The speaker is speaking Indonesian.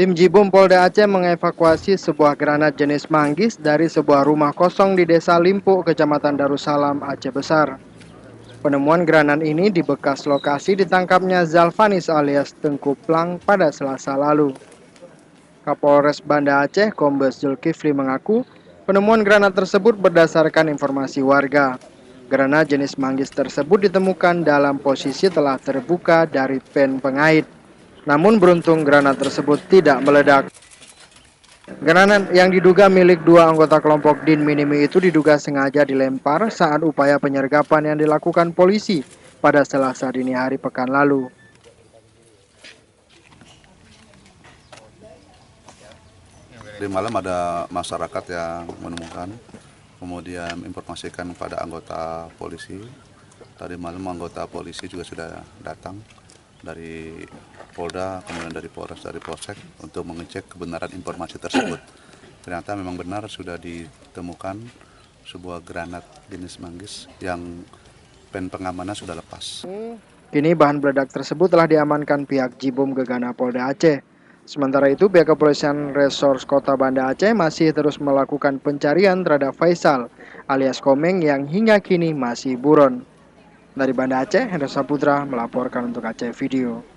Tim Jibom Polda Aceh mengevakuasi sebuah granat jenis manggis dari sebuah rumah kosong di Desa Limpu, Kecamatan Darussalam, Aceh Besar. Penemuan granat ini di bekas lokasi ditangkapnya Zalfanis alias Tengku Plang pada Selasa lalu. Kapolres Banda Aceh, Kombes Zulkifli mengaku, penemuan granat tersebut berdasarkan informasi warga. Granat jenis manggis tersebut ditemukan dalam posisi telah terbuka dari pen pengait. Namun beruntung granat tersebut tidak meledak. Granat yang diduga milik dua anggota kelompok Din Minimi itu diduga sengaja dilempar saat upaya penyergapan yang dilakukan polisi pada Selasa dini hari pekan lalu. Di malam ada masyarakat yang menemukan, kemudian informasikan kepada anggota polisi. Tadi malam anggota polisi juga sudah datang dari Polda, kemudian dari Polres, dari Polsek untuk mengecek kebenaran informasi tersebut. Ternyata memang benar sudah ditemukan sebuah granat jenis manggis yang pen pengamannya sudah lepas. Kini bahan peledak tersebut telah diamankan pihak Jibom Gegana Polda Aceh. Sementara itu, pihak kepolisian Resors Kota Banda Aceh masih terus melakukan pencarian terhadap Faisal alias Komeng yang hingga kini masih buron. Dari Banda Aceh, Hendra Saputra melaporkan untuk Aceh Video.